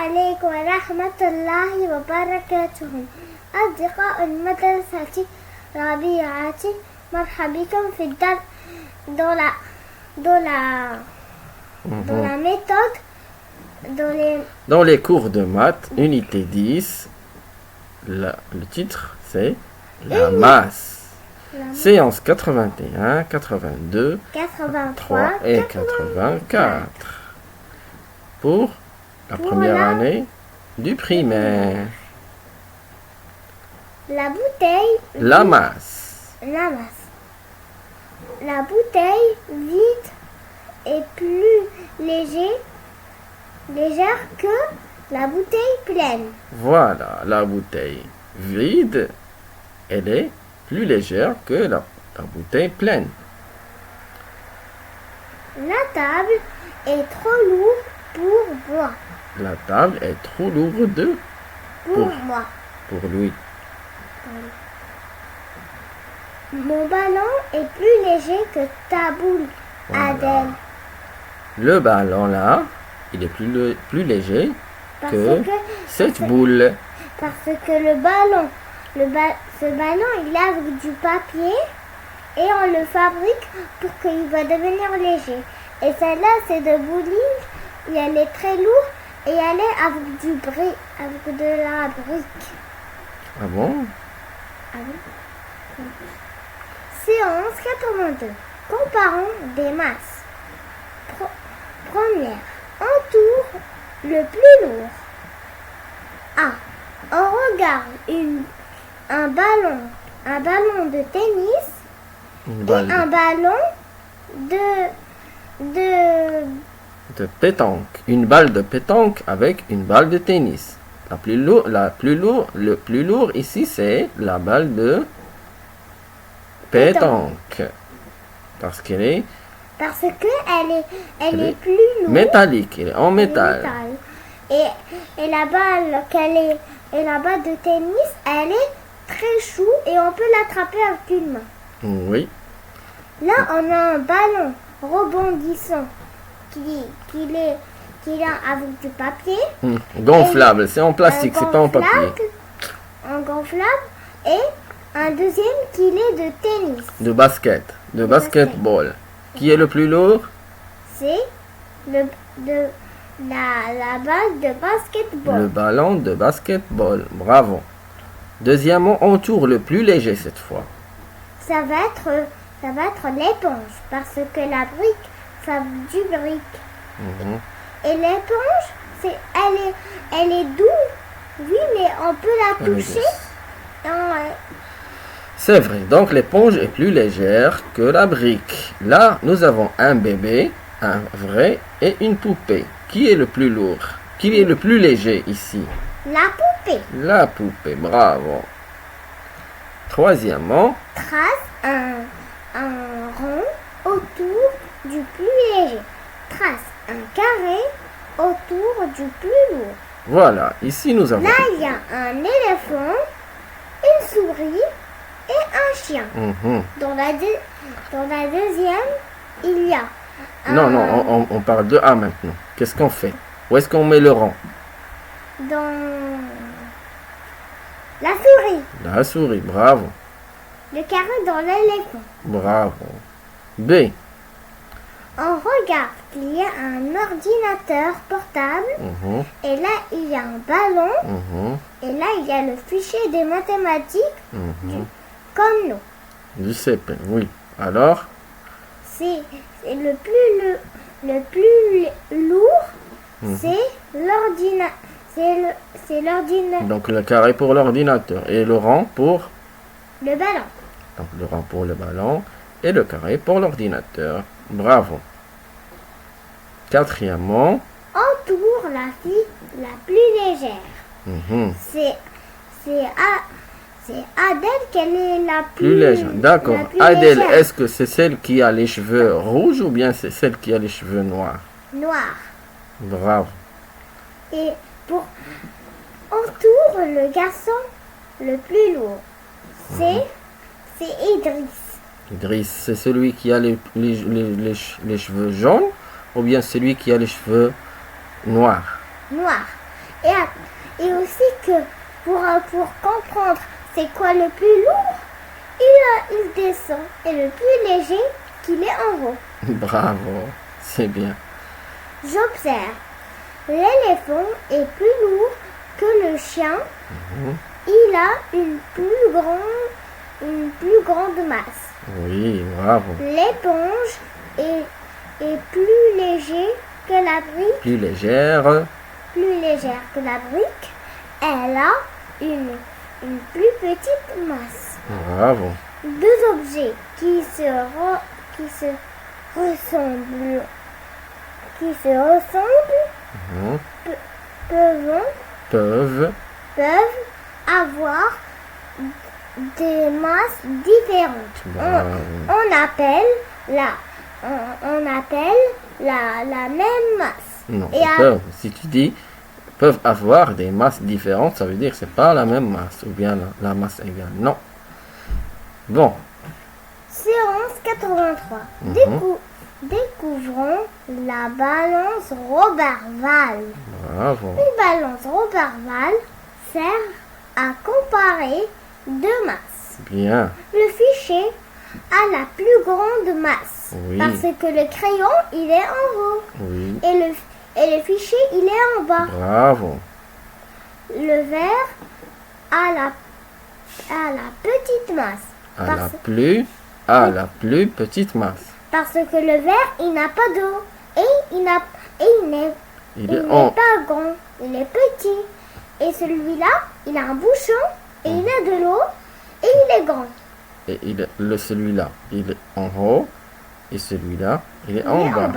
عليكم ورحمة الله وبركاته أصدقاء المدرسة ربيعة مرحبا بكم في الدرس dans la méthode Dans les cours de maths, unité 10, le titre c'est la masse. Séance 81, 82, 83 et 84. Pour la première année du primaire. La bouteille La masse. La bouteille vide est plus légère que la bouteille pleine. Voilà, la bouteille vide, elle est plus légère que la bouteille pleine. La table est trop lourde pour moi. La table est trop lourde Pour moi. pour lui. Mon ballon est plus léger que ta boule, Voilà. Adèle. Le ballon là, il est plus léger Parce que que cette boule. Parce que ce ballon, il est avec du papier et on le fabrique pour qu'il va devenir léger. Et celle-là, c'est de bowling, et elle est très lourde et elle est avec avec de la brique. Ah bon? Ah oui. Séance 82. Comparons des masses. Première. Entoure le plus lourd. A. On regarde un ballon de tennis et un ballon de pétanque. Une balle de pétanque avec une balle de tennis. Le plus lourd ici, c'est la balle de pétanque. Parce qu'elle est elle est plus lourde. métallique, elle est en métal. Et la balle de tennis, elle est très chou et on peut l'attraper avec une main. Oui. Là, on a un ballon rebondissant qui est avec du papier. Gonflable, c'est en plastique, c'est pas en papier. Un gonflable et un deuxième qui est de tennis. De basketball. Qui est le plus lourd? C'est la balle de basketball. Le ballon de basketball. Bravo. Deuxièmement, on tourne le plus léger cette fois. Ça va être l'éponge parce que la brique fait du brique. Et l'éponge, elle est douce, oui, mais on peut la toucher. C'est vrai, donc l'éponge est plus légère que la brique. Là, nous avons un bébé, un vrai et une poupée. Qui est le plus lourd? Qui est le plus léger ici? La poupée. La poupée, bravo. Troisièmement, trace un rond autour du plus léger. Trace un carré autour du plus lourd. Voilà, ici nous avons... Là, il y a un éléphant, une souris et un chien. Dans la deuxième, il y a... Non, on parle de A maintenant. Qu'est-ce qu'on fait? Où est-ce qu'on met le rang? Dans la souris. La souris, bravo. Le carré dans l'éléphant. Bravo. B. On regarde qu'il y a un ordinateur portable. Et là, il y a un ballon. Et là, il y a le fichier des mathématiques. Comme nous. Du CP, oui. Alors? C'est le plus lourd. C'est l'ordinateur. C'est l'ordinateur. Donc le carré pour l'ordinateur et le rang pour? Le ballon. Donc le rang pour le ballon et le carré pour l'ordinateur. Bravo. Quatrièmement. Entoure la fille la plus légère. C'est Adèle qu'elle est la plus légère. D'accord. Adèle, est-ce que c'est celle qui a les cheveux rouges ou bien c'est celle qui a les cheveux noirs? Noirs. Bravo. Et pour entoure le garçon le plus lourd. C'est Idriss. Idriss, c'est celui qui a les cheveux jaunes ou bien celui qui a les cheveux noirs? Noirs. Et aussi que pour comprendre c'est quoi le plus lourd, il descend. Et le plus léger, qu'il est en haut. Bravo, c'est bien. J'observe. L'éléphant est plus lourd que le chien. Mhm. Il a une plus grande masse. Oui, bravo. L'éponge est plus léger que la brique, Plus légère. plus légère que la brique. Elle a une plus petite masse. Bravo. Deux objets qui se ressemblent, Mhm. peuvent Peuvent. avoir des masses différentes. Bravo. On appelle la même masse. Non, Et à- peuvent. Si tu dis peuvent avoir des masses différentes, ça veut dire que c'est pas la même masse ou bien la masse égale. Non. Bon. Séance 83. Mhm. Découvrons la balance Roberval. Bravo. Une balance Roberval sert à comparer deux masses. Bien. Le fichier a la plus grande masse Oui. parce que le crayon il est en haut Oui. et le fichier il est en bas. Bravo. Le verre a la petite masse À la plus petite masse. parce que le verre il n'a pas d'eau et il n'est Il il est n'est en. pas grand, il est petit. Et celui-là, il a un bouchon et il a de l'eau et il est grand. Et celui-là, il est en haut. Et celui-là, il est Il en est bas.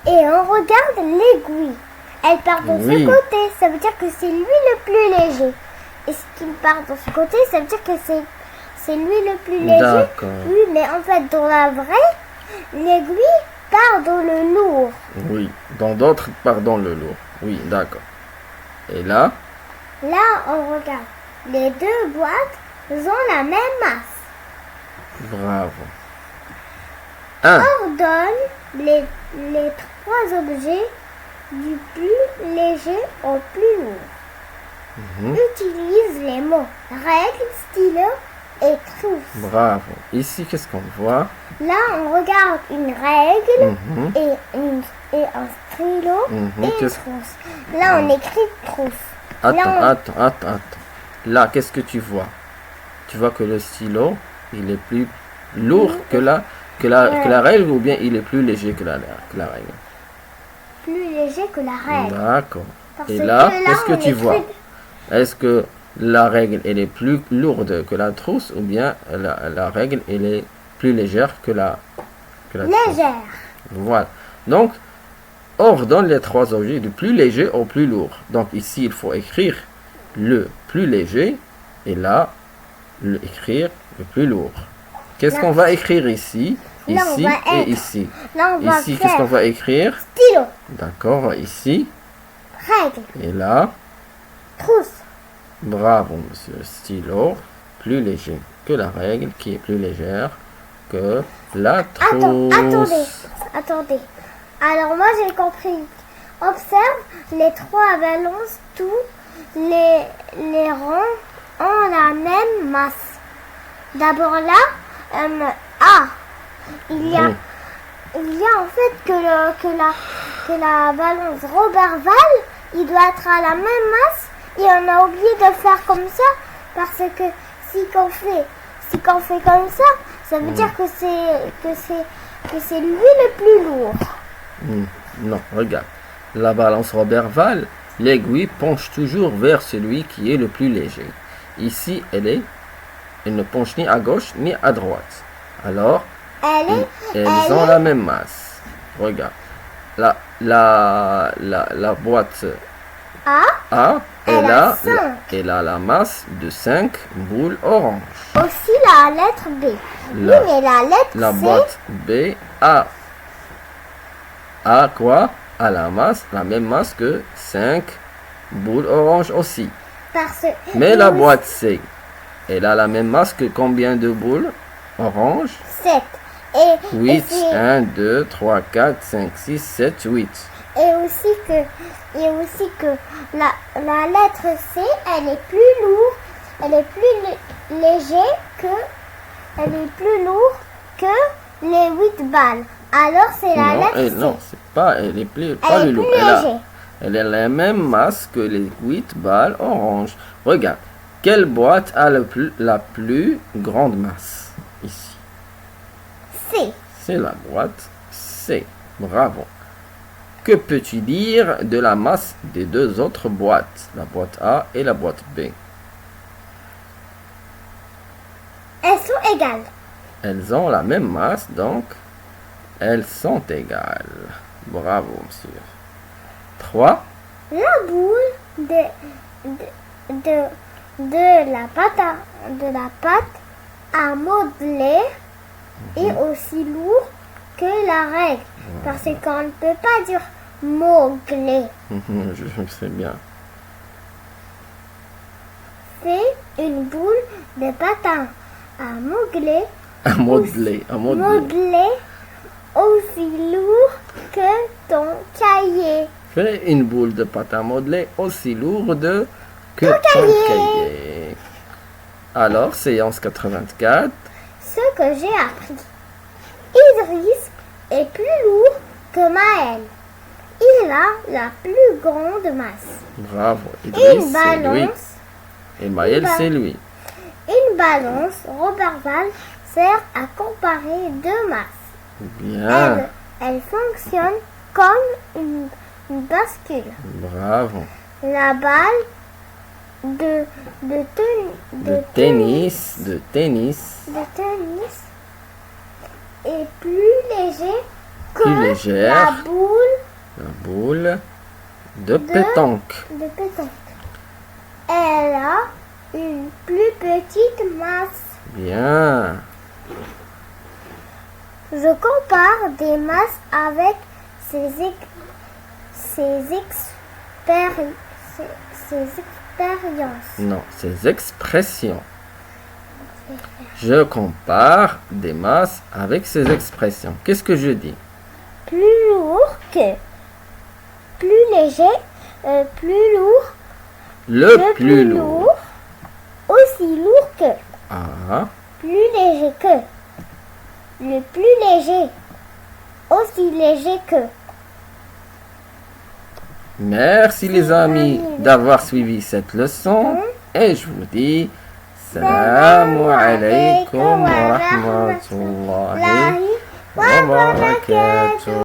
Et on regarde l'aiguille. Elle part de Oui. ce côté, ça veut dire que c'est lui le plus léger. Et ce qui part de ce côté, ça veut dire que c'est lui le plus léger. D'accord. Oui, mais en fait, dans la vraie, l'aiguille part dans le lourd. Oui. Dans d'autres, pardon, le lourd. Oui, d'accord. Et là, Là, on regarde. Les deux boîtes ont la même masse. bravo. 1. Ordonne les trois objets du plus léger au plus lourd. Mhm. Utilise les mots règle, stylo et trousse. Bravo. Ici, qu'est-ce qu'on voit? Là, on regarde une règle Mhm. et un stylo Mhm. et une Qu'est-ce- trousse. Là, on écrit trousse. Attends. Là, qu'est-ce que tu vois? Tu vois que le stylo, il est plus lourd que la règle ou bien il est plus léger que la règle? Plus léger que la règle. D'accord. Parce Et là, que qu'est-ce que on tu vois? écrit- Est-ce que la règle, elle est plus lourde que la trousse ou bien la règle, elle est plus légère que la trousse? Légère. Voilà. Donc, ordonne les trois objets du plus léger au plus lourd. Donc ici, il faut écrire le plus léger et là, écrire le plus lourd. Qu'est-ce Là. qu'on va écrire ici, Là, on ici va et être- ici? Là, on va Ici, qu'est-ce qu'on faire va écrire? stylo, D'accord, ici règle, et là. trousse. Bravo, monsieur. Stylo, plus léger que la règle, qui est plus légère que la trousse. Attendez. Alors moi j'ai compris. Observe les trois balances, tous les rangs ont la même masse. D'abord là, il y a en fait que la balance Roberval, il doit être à la même masse et on a oublié de faire comme ça parce que si qu'on fait comme ça veut dire que c'est lui le plus lourd. Non, regarde. La balance Roberval, l'aiguille penche toujours vers celui qui est le plus léger. Ici, elle ne penche ni à gauche ni à droite. Alors, elles ont la même masse. Regarde. La boîte A, elle a la masse de 5 boules orange. Aussi la lettre B. Oui, mais la lettre La C, boîte B a quoi? A la même masse que 5 boules orange aussi. Mais la boîte C, elle a la même masse que combien de boules orange? 7. 8, 1, 2, 3, 4, 5, 6, 7, 8. et aussi que la lettre C, elle est plus lourde, elle est plus elle est plus lourde que les 8 balles. Alors c'est la Non, lettre C. non, c'est pas, elle est pas Elle le est loup. plus léger. Elle a la même masse que les 8 balles orange. Regarde, quelle boîte a la plus grande masse ici? C. C'est la boîte C. Bravo. Que peux-tu dire de la masse des deux autres boîtes, la boîte A et la boîte B? Elles sont égales. Elles ont la même masse, donc elles sont égales. Bravo, monsieur. 3. La boule de la pâte à modeler est aussi lourde que la règle. Parce qu'on ne peut pas dire modeler. Je sais bien. C'est une boule de pâte à modeler. À modeler. Modeler aussi lourd que ton cahier. Fais une boule de pâte à modeler aussi lourde que ton cahier. Alors, séance 84. Ce que j'ai appris. Idriss est plus lourd que Maël. Il a la plus grande masse. Bravo. Idriss, Une c'est lui. balance. Et Maël, c'est lui. Une balance Robert Val sert à comparer deux masses. Bien. Elle fonctionne comme une bascule. Bravo. La balle de tennis est plus léger que Plus légère. la La boule de pétanque. Elle a une plus petite masse. Bien. Je compare des masses avec ces expériences. Non, ces expressions. Je compare des masses avec ces expressions. Qu'est-ce que je dis? Plus lourd que, plus léger, plus lourd, Le plus lourd. aussi lourd que, Ah, plus léger que, le plus léger, aussi léger que. merci les amis d'avoir suivi cette leçon et je vous dis Salam alaikum wa rahmatullahi wa barakatuh.